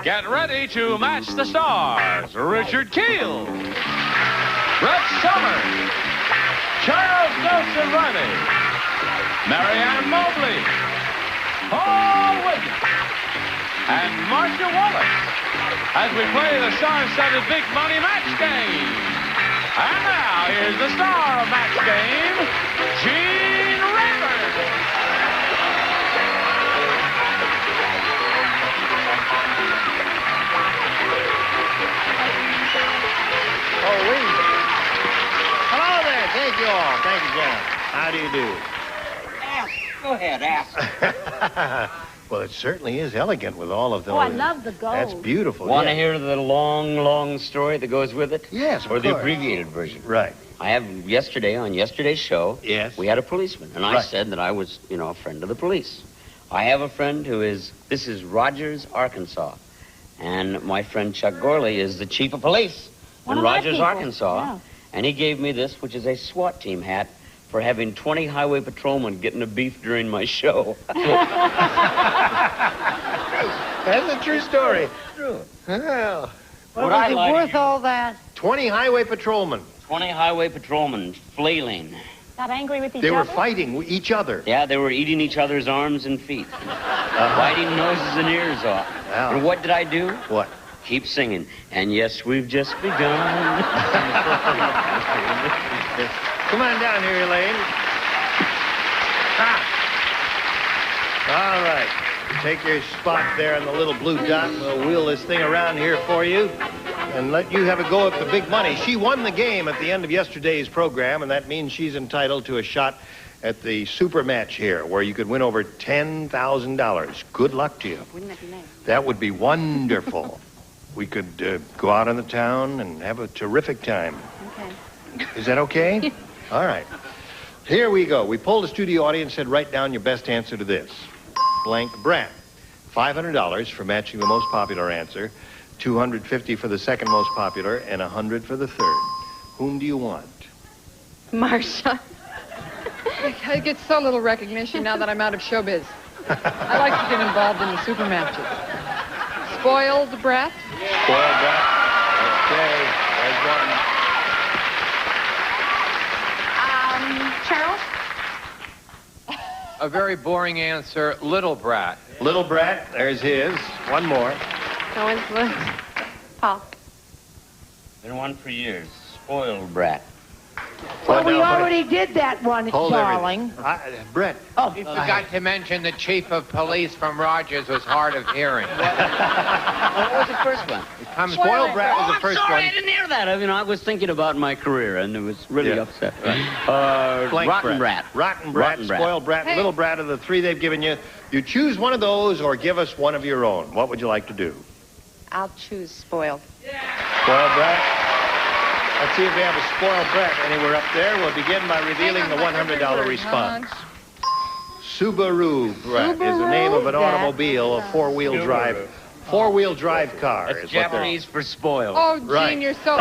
Get ready to match the stars. Richard Kiel, Brett Summers, Charles Nelson Reilly, Marianne Mobley, Paul Whitney, and Marcia Wallace as we play the star-studded Big Money Match Game. And now, here's the star of Match Game, Gene Rayburn. Hello there. Thank you all. Thank you, John. How do you do? Ask. Go ahead, ask. Well, it certainly is elegant with all of those. Oh, I love the gold. That's beautiful. Want to hear the long story that goes with it? Yes, of Or the course. abbreviated version? Right. I have on yesterday's show, Yes. we had a policeman, and I Right. said that I was, a friend of the police. I have a friend this is Rogers, Arkansas, and my friend Chuck Gorley is the chief of police One in of my Rogers, people. Arkansas, Yeah. and he gave me this, which is a SWAT team hat for having 20 highway patrolmen getting a beef during my show. That's a true story. True. Well, What I Was it like worth here- all that? 20 highway patrolmen. 20 highway patrolmen flailing. Got angry with each They other? were fighting with each other. Yeah, they were eating each other's arms and feet, biting noses and ears off. Wow. And what did I do? What? Keep singing. And yes, we've just begun. Come on down here, Elaine. Ah. All right. Take your spot there on the little blue dot. We'll wheel this thing around here for you and let you have a go at the big money. She won the game at the end of yesterday's program, and that means she's entitled to a shot at the super match here, where you could win over $10,000. Good luck to you. Wouldn't that be nice? That would be wonderful. We could go out in the town and have a terrific time. Okay. Is that okay? All right. Here we go. We polled the studio audience, said write down your best answer to this. Blank brat. $500 for matching the most popular answer, $250 for the second most popular, and $100 for the third. Whom do you want? Marcia. I get so little recognition now that I'm out of showbiz. I like to get involved in the super matches. Spoiled brat? Spoiled brat. Okay. There's one. Charles? A very boring answer, little brat. Little brat. There's his. One more. No influence. Paul. Been one for years. Spoiled brat. Well, we now, already did that one, Hold darling. everything. Brett. Oh, You forgot to mention the chief of police from Rogers was hard of hearing. What was the first one? Spoiled brat was the I'm first sorry, one. I didn't hear that. I was thinking about my career, and it was really Yeah. upset. Blank Rotten brat. Rotten brat, Rotten brat. spoiled brat, Hey. little brat of the three they've given you. You choose one of those or give us one of your own. What would you like to do? I'll choose spoiled. Spoiled brat? Let's see if we have a spoiled brat anywhere up there. We'll begin by revealing the $100 response. Subaru brat is the name of an Subaru? automobile, a four-wheel drive car. That's is what they're- Japanese for spoiled. Oh, Gene, Right. you're so...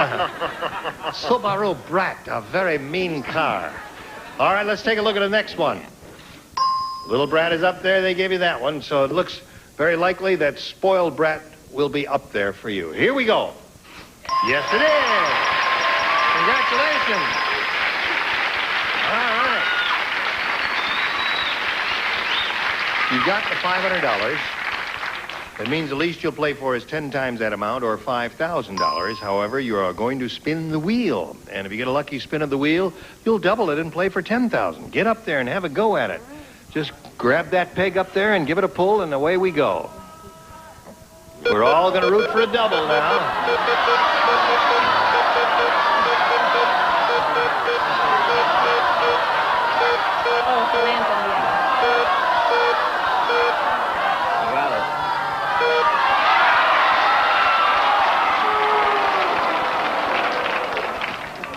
Subaru brat, a very mean car. All right, let's take a look at the next one. Little brat is up there. They gave you that one, so it looks very likely that spoiled brat will be up there for you. Here we go. Yes, it is. Congratulations. All right. You got the $500. That means the least you'll play for is 10 times that amount, or $5,000. However, you are going to spin the wheel. And if you get a lucky spin of the wheel, you'll double it and play for $10,000. Get up there and have a go at it. Just grab that peg up there and give it a pull, and away we go. We're all going to root for a double now. Oh, it lands on the end. You got it.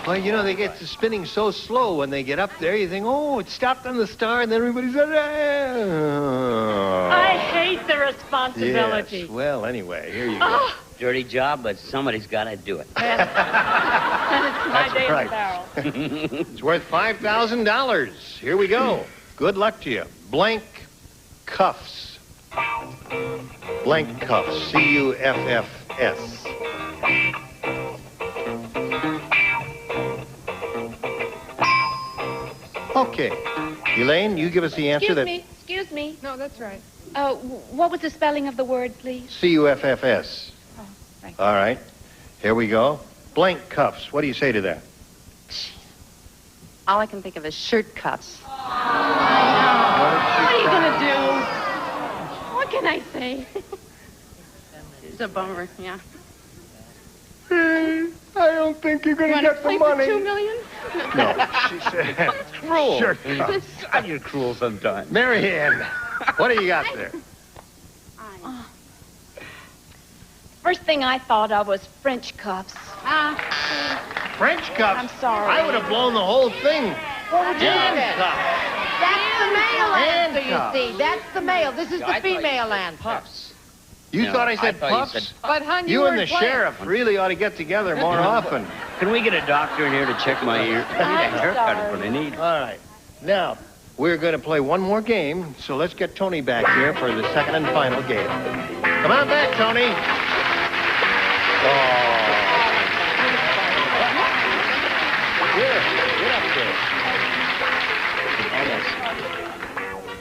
Well, you know, they get to spinning so slow when they get up there. You think, oh, it stopped on the star, and then everybody said, I hate the responsibility. Yes. Well, anyway, here you go. Dirty job, but somebody's got to do it. And it's my day right. in the barrel. It's worth $5,000. Here we go. Good luck to you. Blank cuffs. Blank cuffs. C-U-F-F-S. Okay. Elaine, you give us the answer. Excuse me. No, that's right. What was the spelling of the word, please? C-U-F-F-S. Oh, right. All right. Here we go. Blank cuffs. What do you say to that? All I can think of is shirt cuffs. What are you going to do? What can I say? It's a bummer, yeah. I don't think you're going to get the Play money. for $2 million? No, she said. Cruel. Sure. cuffs. You're cruel sometimes. Mary Ann, what do you got there? First thing I thought of was French cuffs. French cuffs? I'm sorry. I would have blown the whole thing. What would you do then? Handcuffs. That's the male answer, Handcuffs. you see. That's the male. This is the female answer. Puffs. You No, thought I said I thought you puffs? said- But, hon, You and the weren't playing. sheriff really ought to get together more often. Can we get a doctor in here to check my ear? I need a haircut is what I need. All right. Now, we're going to play one more game, so let's get Tony back here for the second and final game. Come on back, Tony. Oh. Here, get up there.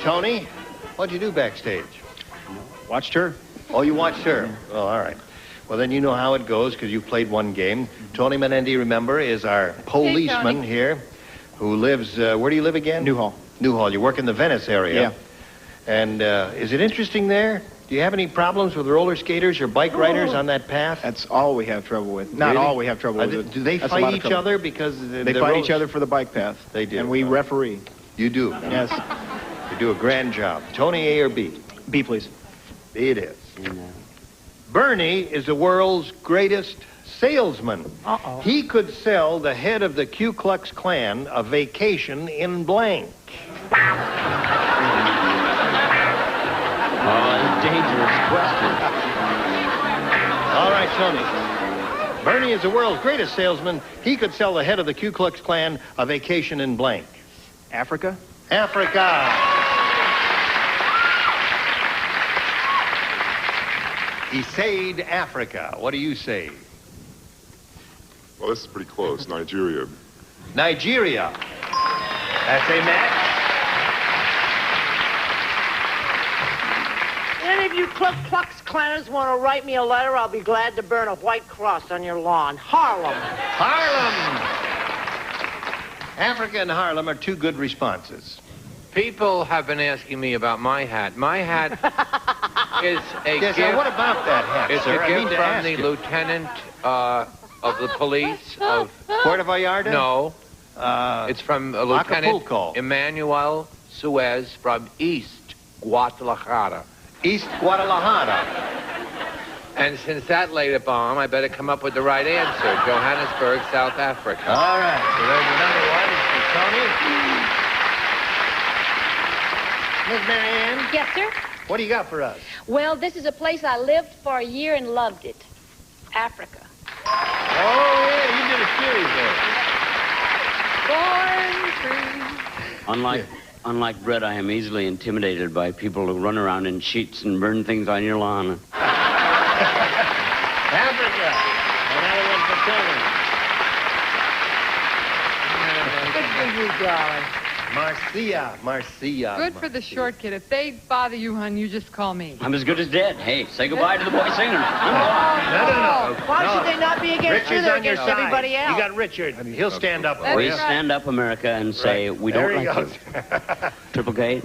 Tony, what'd you do backstage? Watched her. Oh, you watched her? Oh, all right. Well, then you know how it goes because you played one game. Tony Menendi, remember, is our policeman Tony. here who lives, where do you live again? Newhall. Newhall. You work in the Venice area. Yeah. And is it interesting there? Do you have any problems with roller skaters or bike riders on that path? That's all we have trouble with. Not Really? all we have trouble with. Do they That's a lot fight of each trouble. other because They fight each other for the bike path. They do. And we referee. You do. Yes. You do a grand job. Tony, A or B? B, please. It is. Bernie is the world's greatest salesman. Uh-oh. He could sell the head of the Ku Klux Klan a vacation in blank. Dangerous question. All right, Tony. Bernie is the world's greatest salesman. He could sell the head of the Ku Klux Klan a vacation in blank. Africa? Africa. He said Africa. What do you say? Well, this is pretty close. Nigeria. Nigeria. That's a match. Any of you Ku Klux Klanners want to write me a letter, I'll be glad to burn a white cross on your lawn. Harlem. Harlem. Africa and Harlem are two good responses. People have been asking me about my hat. My hat is a Yes, gift. now what about that hat, It's sir? a I mean gift to from ask the you. lieutenant of the police of... Puerto Vallarta? No, it's from Lieutenant Acapulco. Emmanuel Suez from East Guadalajara. East Guadalajara. And since that laid a bomb, I better come up with the right answer. Johannesburg, South Africa. All right, so there's another one for Tony. Miss Marianne, Yes, sir? what do you got for us? Well, this is a place I lived for a year and loved it. Africa. Oh, yeah, you did a series there. Born free. Unlike Brett, I am easily intimidated by people who run around in sheets and burn things on your lawn. Africa. Another one for Tony. Good for you, darling. Marcia. Good for the short kid. If they bother you, hon, you just call me. I'm as good as dead. Hey, say goodbye to the boy singer. No. Why should they not be against you? Richard's They're on your against side. everybody else. You got Richard. He'll stand up That's for We you. right. stand up, America, and say we There don't he like goes. you. Triple K,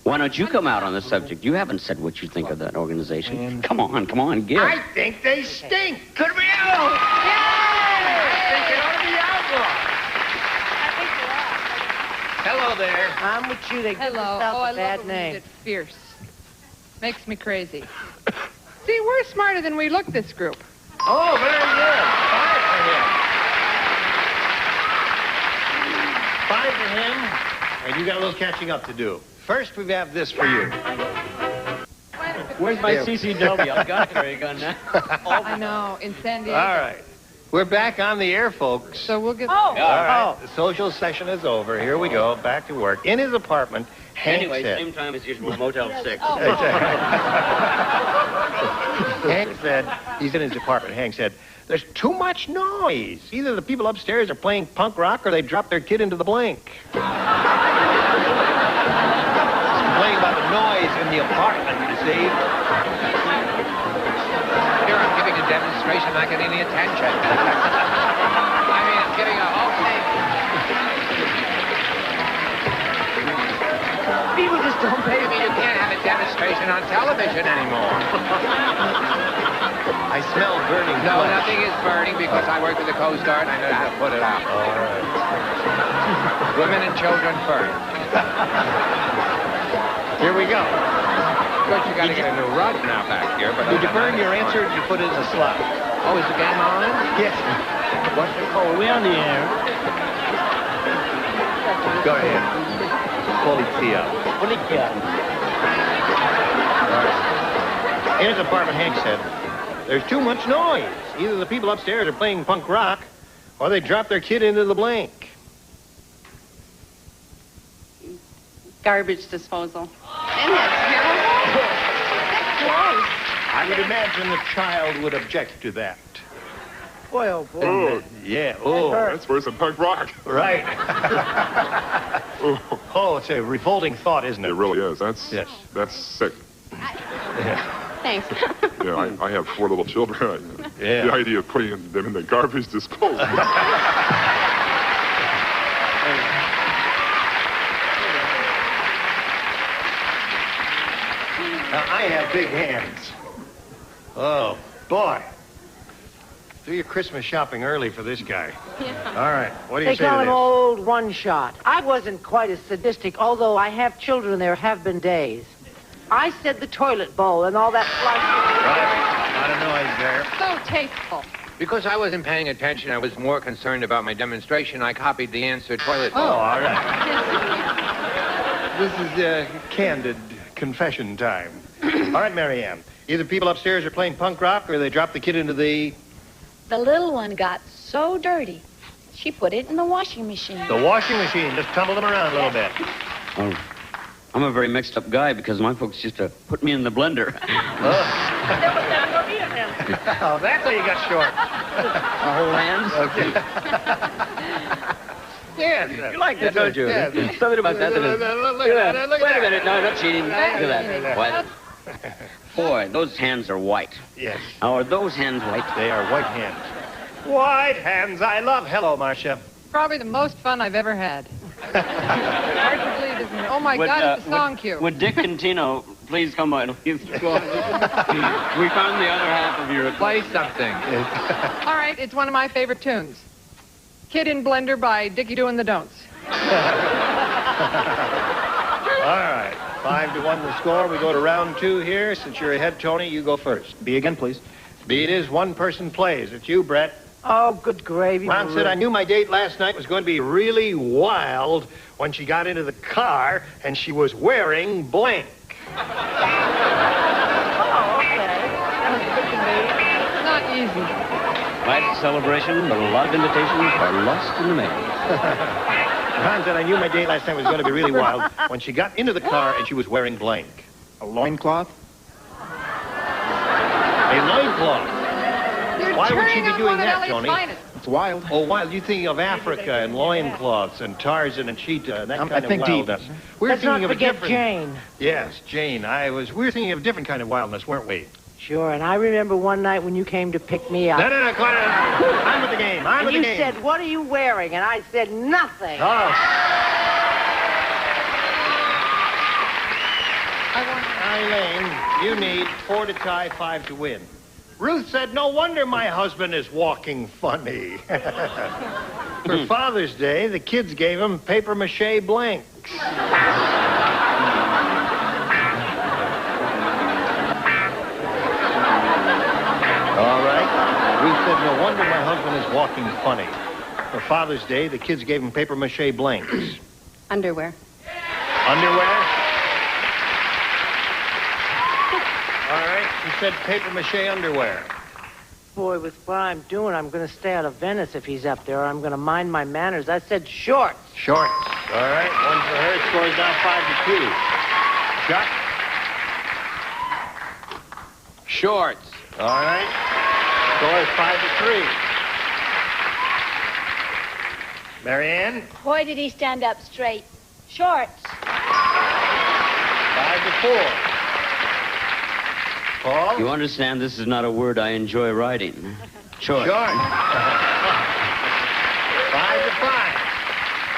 why don't you come out on the subject? You haven't said what you think of that organization. Come on, give. I think they stink. Could we out? I think it ought to be outlawed. Hello there. I'm with you. They give Hello. themselves Oh, I a bad love it when you name. get fierce. Makes me crazy. See, we're smarter than we look, this group. Oh, very good. 5 for him. 5 for him. And you got a little catching up to do. First, we have this for you. Where's my CCW? I've got a carry gun now. I know, in San Diego. All right. We're back on the air, folks. So we'll get... All right. The social session is over. Here we go. Back to work. In his apartment, Hank Anyway, said. same time as usual, Motel 6. Hank said, he's in his apartment. Hank said, there's too much noise. Either the people upstairs are playing punk rock or they dropped their kid into the blank. He's complaining about the noise in the apartment, you see. Here, I'm giving a demonstration, not getting any attention. I mean, I'm giving a whole thing. People just don't pay I mean, you can't have a demonstration on television anymore. I smell burning No, flesh. nothing is burning because I work with the Coast Guard and I know how to put it out. All right. Women and children first. Here we go. Of course, you got to get a new rug now back here. But Did you burn your answer or did you put it in the slot? Oh, is the game on? Yes. What's the code? We're on the air. Go ahead. Polizia. In his apartment, Hank said, there's too much noise. Either the people upstairs are playing punk rock or they dropped their kid into the blank. Garbage disposal. Isn't that terrible? I would imagine the child would object to that. Boy, oh, boy. Oh, Yeah, oh. that's worse than punk rock. Right. Oh, it's a revolting thought, isn't it? It really is. That's sick. Thanks. Yeah, I have 4 little children. Yeah. The idea of putting them in the garbage disposal. Now, I have big hands. Oh, boy. Do your Christmas shopping early for this guy. All right, what do you They say call to him this? old one-shot. I wasn't quite as sadistic, although I have children, there have been days. I said the toilet bowl and all that Right. Not a noise there. So tasteful. Because I wasn't paying attention, I was more concerned about my demonstration. I copied the answer toilet bowl. Oh, all right. This is candid confession time. All right, Marianne. Either people upstairs are playing punk rock or they dropped the kid into the... The little one got so dirty, she put it in the washing machine. The washing machine. Just tumble them around a little bit. Well, I'm a very mixed up guy because my folks used to put me in the blender. Oh, that's how you got short. My whole hands? Okay. Yes. You like that, don't you? Yes. Something about that. Look Wait a minute. No, not cheating. Look at that. Why? Boy, those hands are white. Yes. Now, are those hands white? They are white hands. White hands I love. Hello, Marcia. Probably the most fun I've ever had. Hard to believe, isn't it? Oh, my God, it's a song cue. Would Dick and Tino please come by? We found the other half of your... Play something. All right, it's one of my favorite tunes. Kid in Blender by Dickie Doing the Don'ts. All right. 5-1 the score. We go to round 2 here. Since you're ahead, Tony, you go first. B again, please. B it is. One person plays. It's you, Brett. Oh, good gravy. Ron said, I knew my date last night was going to be really wild when she got into the car and she was wearing blank. Oh, okay. That was good to me. It's not easy. Nice celebration, but a lot of invitations are lost in the mail. Ron said, I knew my date last night was going to be really wild when she got into the car and she was wearing blank. A loincloth? A loincloth. Why would she be doing that, Tony? It's wild. Oh, wild. You're thinking of Africa and loincloths and Tarzan and cheetah and that kind I of think deep. wildness. We're Let's thinking not of a forget different... Jane. Yes, Jane. We were thinking of a different kind of wildness, weren't we? Sure, and I remember one night when you came to pick me up. No, Clara. I'm with the game. I'm with And the you game. said, what are you wearing? And I said, nothing. Oh. Eileen, you need 4 to tie, 5 to win. Ruth said, no wonder my husband is walking funny. For Father's Day, the kids gave him papier-mâché blanks. All right. Ruth said, no wonder my husband is walking funny. For Father's Day, the kids gave him papier-mâché blanks. Underwear. Underwear? All right, she said papier-mâché underwear. Boy, with what I'm doing, I'm going to stay out of Venice if he's up there, or I'm going to mind my manners. I said shorts. Shorts. All right, one for her. Score is now 5-2. Chuck? Shorts. All right. Score is 5-3. Marianne? Boy, did he stand up straight. Shorts. 5-4. Paul? You understand this is not a word I enjoy writing. Short. Short. 5-5.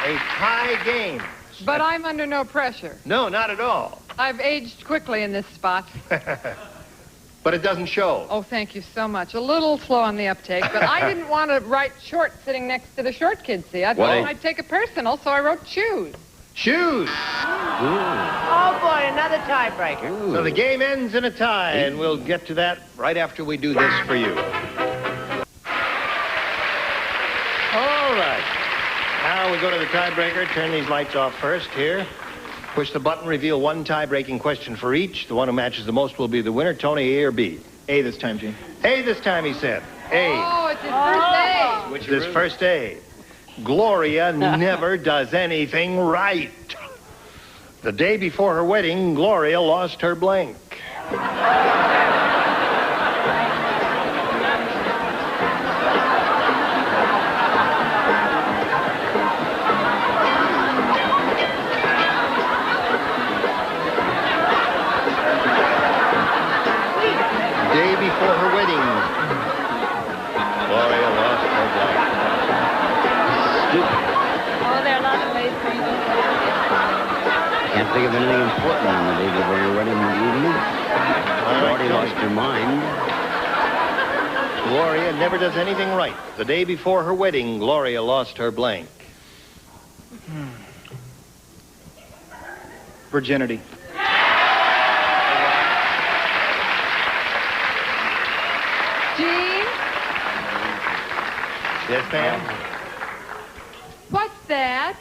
A tie game. But I'm under no pressure. No, not at all. I've aged quickly in this spot. But it doesn't show. Oh, thank you so much. A little slow on the uptake, but I didn't want to write short sitting next to the short kid, see? I thought I'd take it personal, so I wrote shoes. Shoes. Oh, boy, another tiebreaker. So the game ends in a tie, and we'll get to that right after we do this for you. All right. Now we go to the tiebreaker. Turn these lights off first here. Push the button, reveal one tie-breaking question for each. The one who matches the most will be the winner. Tony, A or B? A this time, Gene. A this time, he said. A. Oh, it's his first A. Which is his first A. Gloria never does anything right. The day before her wedding, Gloria lost her blank. Day before her wedding, Gloria lost her blank. Stupid. Oh, there are lots of ways for you to Can't think of anything important on the day before your wedding evening. Already lost her mind. Gloria never does anything right. The day before her wedding, Gloria lost her blank. Virginity. Gene, Yes, ma'am? what's that?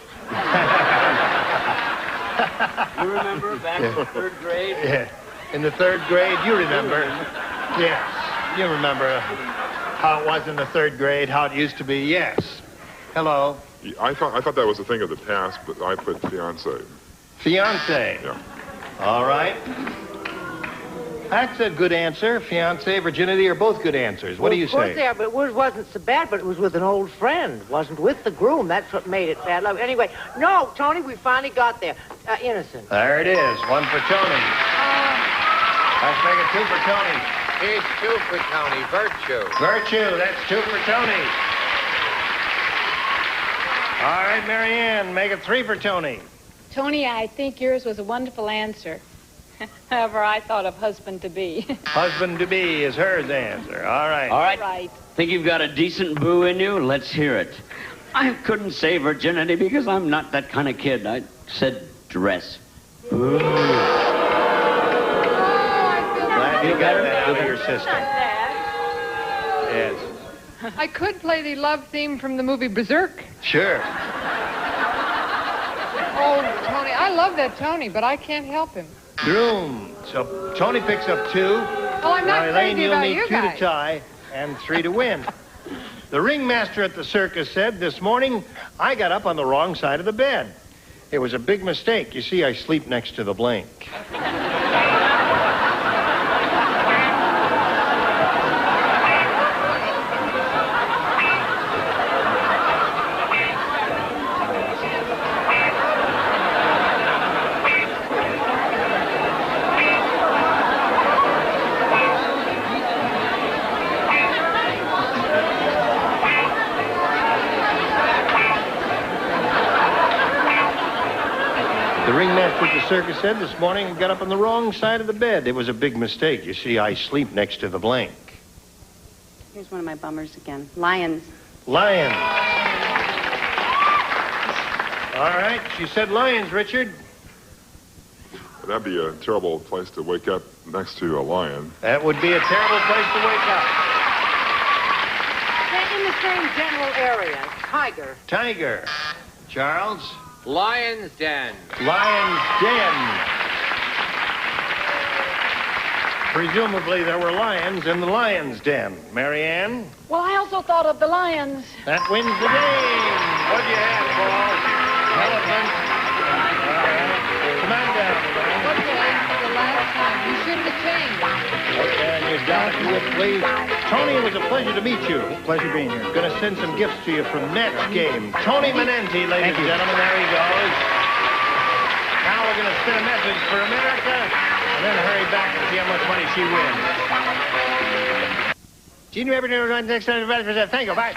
You remember back in the third grade? Yeah. In the third grade, you remember. Yes. You remember how it was in the third grade, how it used to be. Yes. Hello. I thought that was a thing of the past, but I put fiance. Fiance. Yeah. All right. That's a good answer. Fiance, virginity are both good answers. What do you Of course say? they are, but it wasn't so bad, but it was with an old friend. Wasn't with the groom. That's what made it bad luck. Anyway, no, Tony, we finally got there. Innocent. There it is. One for Tony. Let's make it two for Tony. Here's two for Tony. Virtue. Virtue. That's two for Tony. All right, Marianne, make it three for Tony. Tony, I think yours was a wonderful answer. However, I thought of husband-to-be. Husband-to-be is her answer. All right. All right. Right. Think you've got a decent boo in you? Let's hear it. I couldn't say virginity because I'm not that kind of kid. I said dress. Boo. Glad you got that out of your system. Yes. I could play the love theme from the movie Berserk. Sure. Oh, Tony, I love that Tony, but I can't help him. Groom. So Tony picks up two. Well, I'm not Now, Elaine, crazy you'll about need you two guys. to tie and three to win. The ringmaster at the circus said, this morning, I got up on the wrong side of the bed. It was a big mistake. You see, I sleep next to the blank. The ringmaster at the circus said this morning I got up on the wrong side of the bed. It was a big mistake. You see, I sleep next to the blank. Here's one of my bummers again. Lions. Lions. All right, she said lions, Richard. That'd be a terrible place to wake up next to a lion. That would be a terrible place to wake up. They're in the same general area. Tiger. Tiger. Charles? Lion's Den. Lion's Den. Presumably there were lions in the lion's den. Marianne? Well, I also thought of the lions. That wins the game. What'd you have, Paul? elephant. Come on down. Okay, for the last time. You shouldn't have changed. Okay, and your down, if you would, please. Tony, it was a pleasure to meet you. Pleasure being here. Going to send some gifts to you from Nets game. Tony Menenti, ladies and gentlemen. There he goes. Now we're going to send a message for America and then hurry back and see how much money she wins. Gene Rabbit, next time. Thank you. Bye.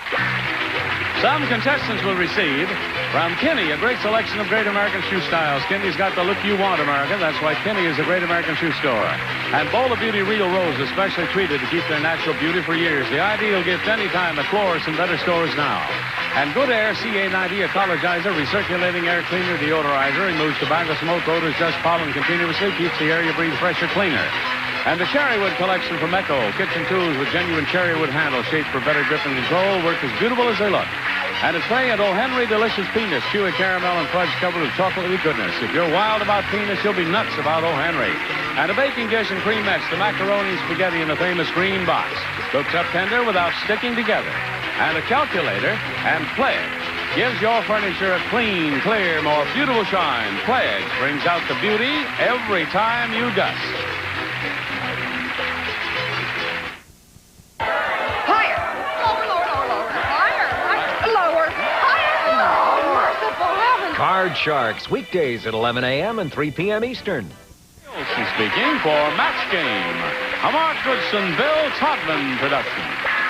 Some contestants will receive from Kinney a great selection of great American shoe styles. Kinney's got the look you want, America. That's why Kinney is a great American shoe store. And Bowl of Beauty Real Rose, especially treated to keep their natural beauty for years. The ideal gift anytime at florists and better stores now. And Good Air CA90 ecologizer, recirculating air cleaner, deodorizer, removes tobacco smoke, odors, dust, pollen continuously, keeps the air you breathe fresher, cleaner. And the Cherrywood collection from Echo, kitchen tools with genuine cherrywood handles shaped for better grip and control, work as beautiful as they look. And a tray of O. Henry Delicious Peanuts, chewy caramel and fudge covered with chocolatey goodness. If you're wild about peanuts, you'll be nuts about O. Henry. And a baking dish and creamettes, the macaroni and spaghetti in the famous green box. Cooks up tender without sticking together. And a calculator and Pledge gives your furniture a clean, clear, more beautiful shine. Pledge brings out the beauty every time you dust. Card Sharks, weekdays at 11 a.m. and 3 p.m. Eastern. Wilson speaking for Match Game, a Mark Goodson, Bill Todman production.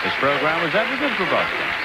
This program was edited for broadcast.